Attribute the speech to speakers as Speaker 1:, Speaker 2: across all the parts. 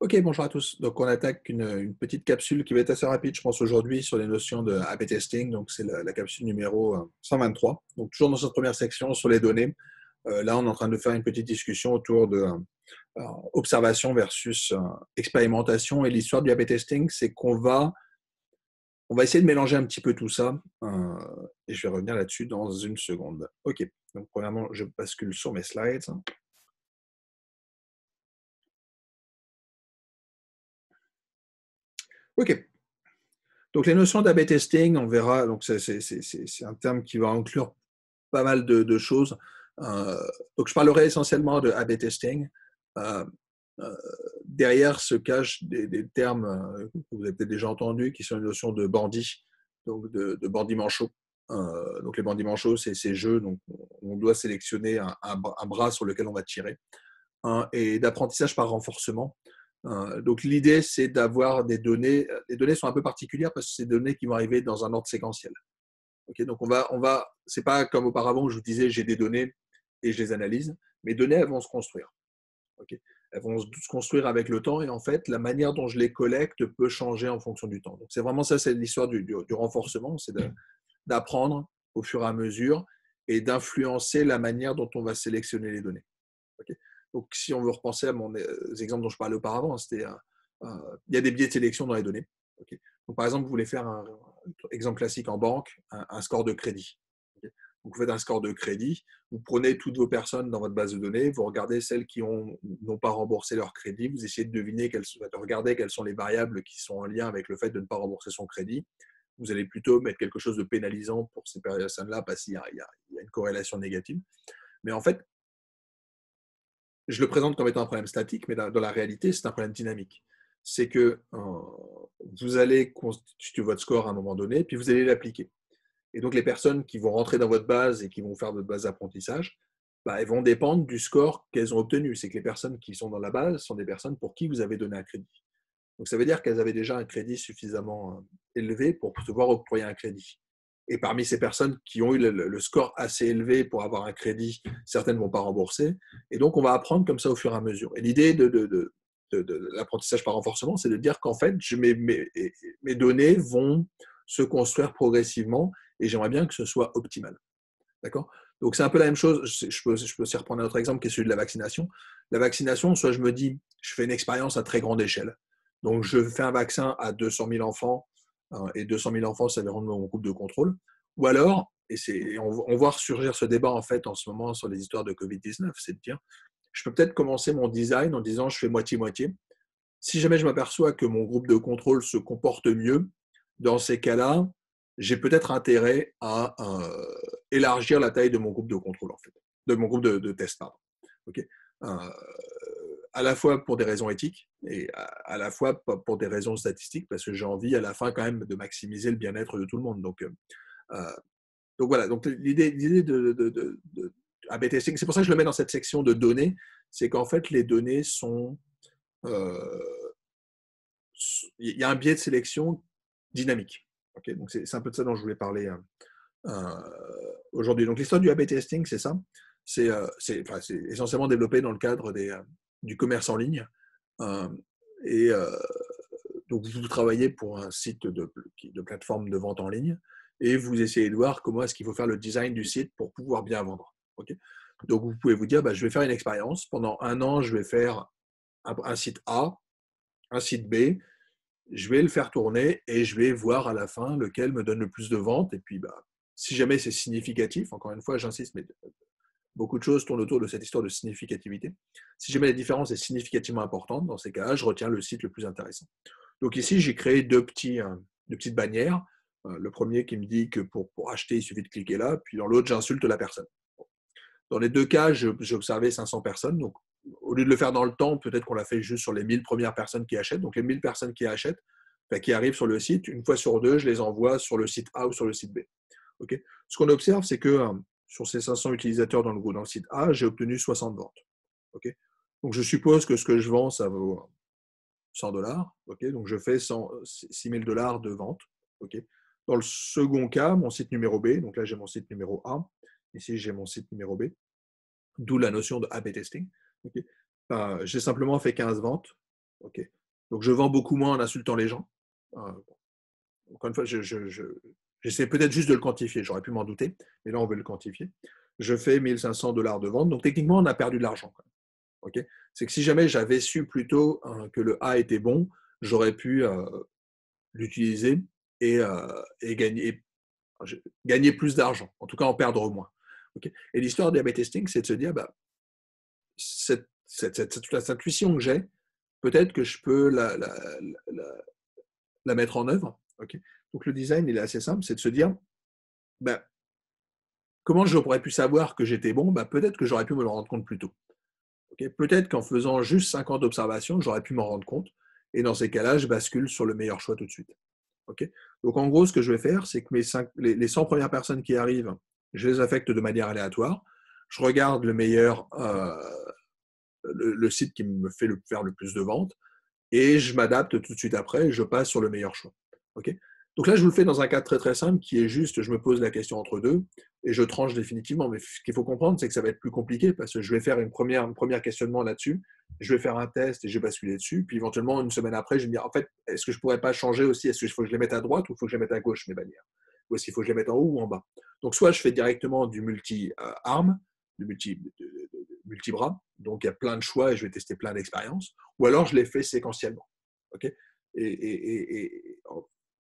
Speaker 1: Ok, bonjour à tous. Donc, on attaque une petite capsule qui va être assez rapide, je pense, aujourd'hui sur les notions de A/B testing. Donc, c'est la capsule numéro 123. Donc, toujours dans cette première section sur les données. Là, on est en train de faire une petite discussion autour de observation versus expérimentation. Et l'histoire du A/B testing, c'est on va essayer de mélanger un petit peu tout ça. Et je vais revenir là-dessus dans une seconde. Ok. Donc, premièrement, je bascule sur mes slides. Ok. Donc, les notions d'A/B testing, on verra. Donc, c'est un terme qui va inclure pas mal de choses. Euh, donc, je parlerai essentiellement de A/B testing. Euh, euh, Derrière se cachent des termes que vous avez peut-être déjà entendus, qui sont une notion de bandit, donc de bandit manchot. Donc, les bandits manchots, c'est ces jeux. Donc, on doit sélectionner un bras sur lequel on va tirer. Et d'apprentissage par renforcement. Donc, l'idée, c'est d'avoir des données. Les données sont un peu particulières parce que c'est des données qui vont arriver dans un ordre séquentiel. Okay, donc c'est pas comme auparavant où je vous disais j'ai des données et je les analyse. Mes données, elles vont se construire. Okay, elles vont se construire avec le temps et en fait, la manière dont je les collecte peut changer en fonction du temps. Donc, c'est vraiment ça, c'est l'histoire du renforcement, c'est d'apprendre au fur et à mesure et d'influencer la manière dont on va sélectionner les données. Okay, donc, si on veut repenser à mon exemple dont je parlais auparavant, il y a des biais de sélection dans les données. Okay, donc, par exemple, vous voulez faire un exemple classique en banque, un score de crédit. Okay, donc, vous faites un score de crédit, vous prenez toutes vos personnes dans votre base de données, vous regardez celles qui n'ont pas remboursé leur crédit, vous essayez de deviner, de regarder quelles sont les variables qui sont en lien avec le fait de ne pas rembourser son crédit. Vous allez plutôt mettre quelque chose de pénalisant pour ces personnes-là parce qu'il y a une corrélation négative. Mais en fait, je le présente comme étant un problème statique, mais dans la réalité, c'est un problème dynamique. C'est que vous allez constituer votre score à un moment donné, puis vous allez l'appliquer. Et donc, les personnes qui vont rentrer dans votre base et qui vont faire votre base d'apprentissage, bah, elles vont dépendre du score qu'elles ont obtenu. C'est que les personnes qui sont dans la base sont des personnes pour qui vous avez donné un crédit. Donc, ça veut dire qu'elles avaient déjà un crédit suffisamment élevé pour pouvoir octroyer un crédit. Et parmi ces personnes qui ont eu le score assez élevé pour avoir un crédit, certaines ne vont pas rembourser. Et donc, on va apprendre comme ça au fur et à mesure. Et l'idée de l'apprentissage par renforcement, c'est de dire qu'en fait, mes données vont se construire progressivement et j'aimerais bien que ce soit optimal. D'accord? Donc, c'est un peu la même chose. Je peux aussi reprendre un autre exemple qui est celui de la vaccination. La vaccination, soit je me dis, je fais une expérience à très grande échelle. Donc, je fais un vaccin à 200 000 enfants et 200 000 enfants, ça va rendre mon groupe de contrôle. Ou alors, on voit surgir ce débat en fait en ce moment sur les histoires de Covid-19, c'est de dire, je peux peut-être commencer mon design en disant je fais moitié-moitié. Si jamais je m'aperçois que mon groupe de contrôle se comporte mieux, dans ces cas-là, j'ai peut-être intérêt à élargir la taille de mon groupe de contrôle, en fait, de mon groupe de test. Pardon. Okay, euh, à la fois pour des raisons éthiques et à la fois pour des raisons statistiques, parce que j'ai envie à la fin quand même de maximiser le bien-être de tout le monde. Euh, donc voilà, donc l'idée de A/B testing, c'est pour ça que je le mets dans cette section de données, c'est qu'en fait les données sont euh, il y a un biais de sélection dynamique. Okay, donc c'est un peu de ça dont je voulais parler aujourd'hui. Donc l'histoire du A/B testing, c'est ça. C'est essentiellement développé dans le cadre du commerce en ligne. Euh, et donc vous travaillez pour un site de plateforme de vente en ligne et vous essayez de voir comment est-ce qu'il faut faire le design du site pour pouvoir bien vendre. Okay, donc vous pouvez vous dire, bah, je vais faire une expérience. Pendant un an, je vais faire un site A, un site B, je vais le faire tourner et je vais voir à la fin lequel me donne le plus de ventes. Et puis, bah, si jamais c'est significatif, encore une fois, j'insiste, mais beaucoup de choses tournent autour de cette histoire de significativité. Si jamais la différence est significativement importante, dans ces cas-là, je retiens le site le plus intéressant. Donc ici, j'ai créé deux petites bannières. Le premier qui me dit que pour acheter, il suffit de cliquer là, puis dans l'autre, j'insulte la personne. Dans les deux cas, j'ai observé 500 personnes. Donc, au lieu de le faire dans le temps, peut-être qu'on l'a fait juste sur les 1000 premières personnes qui achètent. Donc, les 1000 personnes qui achètent, qui arrivent sur le site, une fois sur deux, je les envoie sur le site A ou sur le site B. Okay, ce qu'on observe, c'est que sur ces 500 utilisateurs dans le site A, j'ai obtenu 60 ventes. Okay, donc, je suppose que ce que je vends, ça vaut 100 dollars. Okay, donc, je fais 6 000 dollars de vente. Okay, dans le second cas, mon site numéro B, donc là, j'ai mon site numéro A. Ici, j'ai mon site numéro B. D'où la notion de A/B testing. Okay. J'ai simplement fait 15 ventes. Ok. Donc, je vends beaucoup moins en insultant les gens. Encore une fois, j'essaie peut-être juste de le quantifier. J'aurais pu m'en douter, mais là, on veut le quantifier. Je fais 1 500 $ de vente. Donc, techniquement, on a perdu de l'argent. Okay, c'est que si jamais j'avais su plutôt que le A était bon, j'aurais pu l'utiliser et gagner plus d'argent, en tout cas en perdre moins. Okay, et l'histoire du A/B testing, c'est de se dire, bah, cette intuition que j'ai, peut-être que je peux la mettre en œuvre. Okay, donc le design, il est assez simple, c'est de se dire, bah, comment j'aurais pu savoir que j'étais bon? Bah, peut-être que j'aurais pu me le rendre compte plus tôt. Okay, peut-être qu'en faisant juste 50 observations, j'aurais pu m'en rendre compte. Et dans ces cas-là, je bascule sur le meilleur choix tout de suite. Okay, donc en gros, ce que je vais faire, c'est que les 100 premières personnes qui arrivent, je les affecte de manière aléatoire. Je regarde le site qui me fait faire le plus de ventes et je m'adapte tout de suite après et je passe sur le meilleur choix. Okay, donc là, je vous le fais dans un cadre très très simple qui est juste, je me pose la question entre deux et je tranche définitivement. Mais ce qu'il faut comprendre, c'est que ça va être plus compliqué parce que je vais faire un premier questionnement là-dessus, je vais faire un test et je vais basculer dessus. Puis éventuellement, une semaine après, je vais me dire, en fait, est-ce que je ne pourrais pas changer aussi? Est-ce qu'il faut que je les mette à droite ou il faut que je les mette à gauche, mes bannières? Ou est-ce qu'il faut que je les mette en haut ou en bas? Donc soit je fais directement du multi-arme, du multi-bras, donc il y a plein de choix et je vais tester plein d'expériences, ou alors je les fais séquentiellement. Okay, et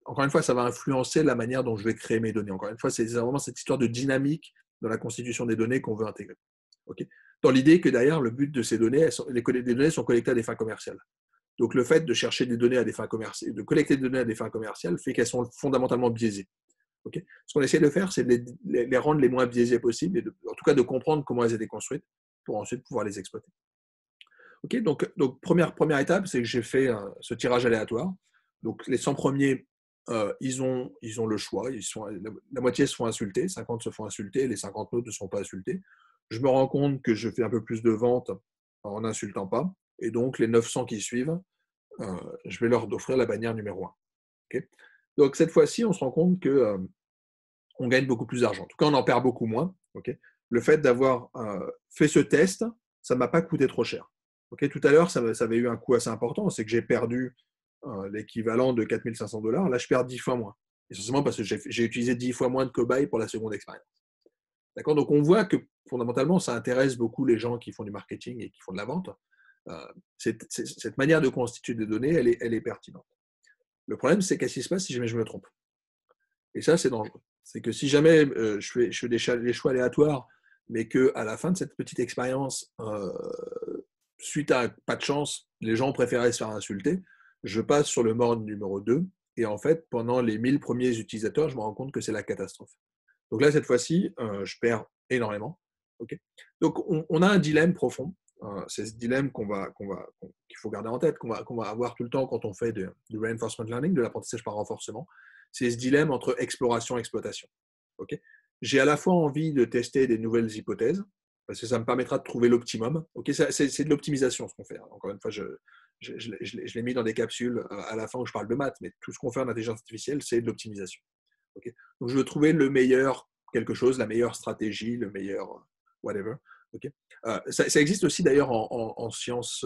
Speaker 1: encore une fois, ça va influencer la manière dont je vais créer mes données. Encore une fois, c'est vraiment cette histoire de dynamique dans la constitution des données qu'on veut intégrer. Okay, dans l'idée que derrière, le but de ces données, les données sont collectées à des fins commerciales. Donc le fait de chercher des données à des fins commerciales, de collecter des données à des fins commerciales, fait qu'elles sont fondamentalement biaisées. Okay, ce qu'on essaie de faire, c'est de les rendre les moins biaisées possibles, et en tout cas de comprendre comment elles étaient construites pour ensuite pouvoir les exploiter. Okay, donc première étape, c'est que j'ai fait ce tirage aléatoire. Donc les 100 premiers, ils ont le choix. La moitié se font insulter, 50 se font insulter, les 50 autres ne sont pas insultés. Je me rends compte que je fais un peu plus de ventes en n'insultant pas. Et donc les 900 qui suivent, je vais leur offrir la bannière numéro 1. Okay, donc cette fois-ci, on se rend compte qu'on gagne beaucoup plus d'argent. En tout cas, on en perd beaucoup moins. Okay, le fait d'avoir fait ce test, ça ne m'a pas coûté trop cher. Okay, tout à l'heure, ça avait eu un coût assez important, c'est que j'ai perdu l'équivalent de 4 500 $. Là, je perds 10 fois moins. Essentiellement parce que j'ai utilisé 10 fois moins de cobayes pour la seconde expérience. D'accord, donc on voit que fondamentalement, ça intéresse beaucoup les gens qui font du marketing et qui font de la vente. Cette manière de constituer des données, elle est pertinente. Le problème, c'est qu'est-ce qui se passe si jamais je me trompe? Et ça, c'est dangereux. C'est que si jamais je fais des choix aléatoires, mais qu'à la fin de cette petite expérience, suite à pas de chance, les gens préféraient se faire insulter, je passe sur le mode numéro 2. Et en fait, pendant les 1000 premiers utilisateurs, je me rends compte que c'est la catastrophe. Donc là, cette fois-ci, je perds énormément. Okay, donc, on a un dilemme profond. C'est ce dilemme qu'il faut garder en tête, qu'on va avoir tout le temps quand on fait du reinforcement learning, de l'apprentissage par renforcement. C'est ce dilemme entre exploration et exploitation. Okay, j'ai à la fois envie de tester des nouvelles hypothèses, parce que ça me permettra de trouver l'optimum. Okay, c'est de l'optimisation ce qu'on fait. Encore une fois, je l'ai mis dans des capsules à la fin où je parle de maths, mais tout ce qu'on fait en intelligence artificielle, c'est de l'optimisation. Okay, donc je veux trouver le meilleur quelque chose, la meilleure stratégie, le meilleur whatever. Okay, ça existe aussi d'ailleurs en sciences,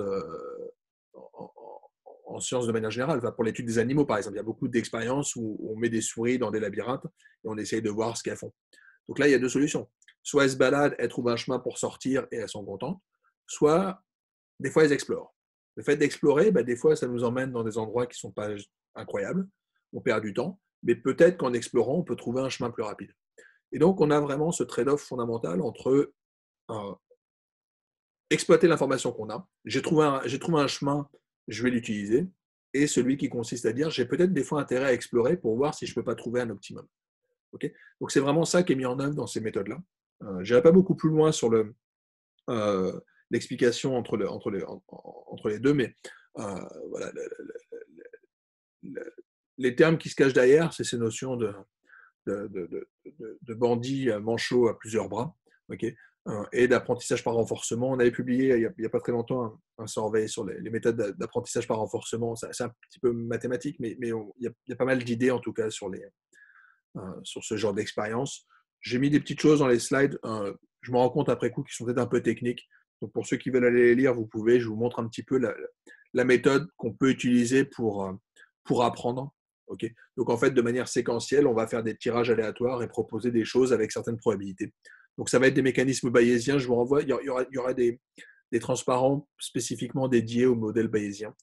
Speaker 1: en sciences de manière générale. Pour l'étude des animaux, par exemple, il y a beaucoup d'expériences où on met des souris dans des labyrinthes et on essaye de voir ce qu'elles font. Donc là, il y a deux solutions. Soit elles se baladent, elles trouvent un chemin pour sortir et elles sont contentes, soit des fois elles explorent. Le fait d'explorer, des fois, ça nous emmène dans des endroits qui ne sont pas incroyables, on perd du temps, mais peut-être qu'en explorant, on peut trouver un chemin plus rapide. Et donc, on a vraiment ce trade-off fondamental entre exploiter l'information qu'on a, j'ai trouvé un chemin, je vais l'utiliser, et celui qui consiste à dire, j'ai peut-être des fois intérêt à explorer pour voir si je ne peux pas trouver un optimum. Okay, donc, c'est vraiment ça qui est mis en œuvre dans ces méthodes-là. Je n'irai pas beaucoup plus loin sur l'explication entre les deux, mais voilà, les termes qui se cachent derrière, c'est ces notions de bandits manchots à plusieurs bras, okay, et d'apprentissage par renforcement. On avait publié il n'y a pas très longtemps un survey sur les méthodes d'apprentissage par renforcement. C'est un petit peu mathématique, mais il y a pas mal d'idées en tout cas sur ce genre d'expérience. J'ai mis des petites choses dans les slides. Je me rends compte après coup qu'ils sont peut-être un peu techniques. Donc pour ceux qui veulent aller les lire, vous pouvez. Je vous montre un petit peu la méthode qu'on peut utiliser pour apprendre. Okay. Donc, en fait, de manière séquentielle, on va faire des tirages aléatoires et proposer des choses avec certaines probabilités. Donc, ça va être des mécanismes bayésiens. Je vous renvoie, il y aura des transparents spécifiquement dédiés au modèle bayésien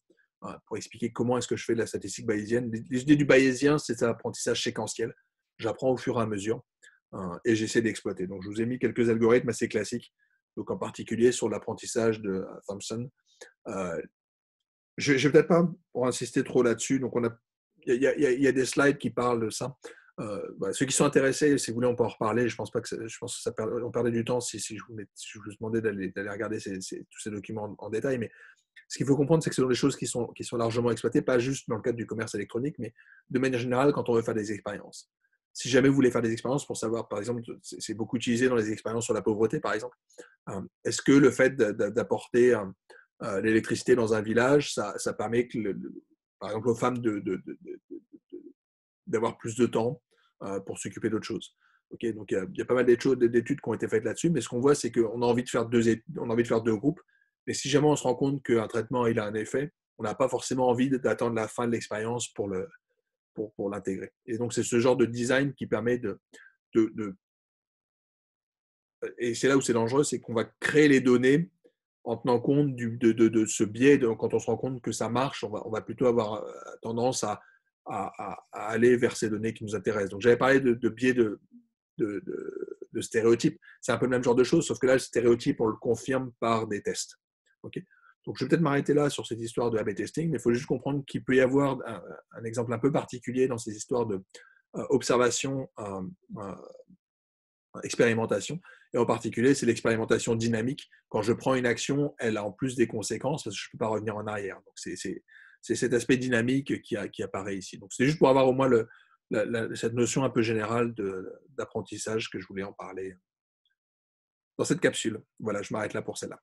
Speaker 1: pour expliquer comment est-ce que je fais de la statistique bayésienne. L'idée du bayésien, c'est un apprentissage séquentiel. J'apprends au fur et à mesure et j'essaie d'exploiter. Donc, je vous ai mis quelques algorithmes assez classiques, donc en particulier sur l'apprentissage de Thompson. Je ne vais peut-être pas pour insister trop là-dessus. Donc, il y a des slides qui parlent de ça. Ceux qui sont intéressés, si vous voulez, on peut en reparler. Je pense que on perdait du temps si je vous demandais d'aller regarder tous ces documents en détail. Mais ce qu'il faut comprendre, c'est que ce sont des choses qui sont largement exploitées, pas juste dans le cadre du commerce électronique, mais de manière générale quand on veut faire des expériences. Si jamais vous voulez faire des expériences pour savoir, par exemple, c'est beaucoup utilisé dans les expériences sur la pauvreté, par exemple. Est-ce que le fait d'apporter l'électricité dans un village, ça permet que, par exemple, aux femmes d'avoir plus de temps pour s'occuper d'autres choses. Okay, donc, il y a pas mal d'études qui ont été faites là-dessus, mais ce qu'on voit, c'est qu'on a envie de faire deux groupes, mais si jamais on se rend compte qu'un traitement il a un effet, on n'a pas forcément envie d'attendre la fin de l'expérience pour l'intégrer. Et donc, c'est ce genre de design qui permet et c'est là où c'est dangereux, c'est qu'on va créer les données en tenant compte de ce biais. Quand on se rend compte que ça marche, on va plutôt avoir tendance à aller vers ces données qui nous intéressent. Donc, j'avais parlé de biais de stéréotypes. C'est un peu le même genre de choses, sauf que là, le stéréotype, on le confirme par des tests. Okay. Donc, je vais peut-être m'arrêter là sur cette histoire de A/B testing, mais il faut juste comprendre qu'il peut y avoir un exemple un peu particulier dans ces histoires d'observation, expérimentation. Et en particulier, c'est l'expérimentation dynamique. Quand je prends une action, elle a en plus des conséquences parce que je ne peux pas revenir en arrière. Donc, c'est cet aspect dynamique qui apparaît ici. Donc, c'est juste pour avoir au moins cette notion un peu générale d'apprentissage que je voulais en parler dans cette capsule. Voilà, je m'arrête là pour celle-là.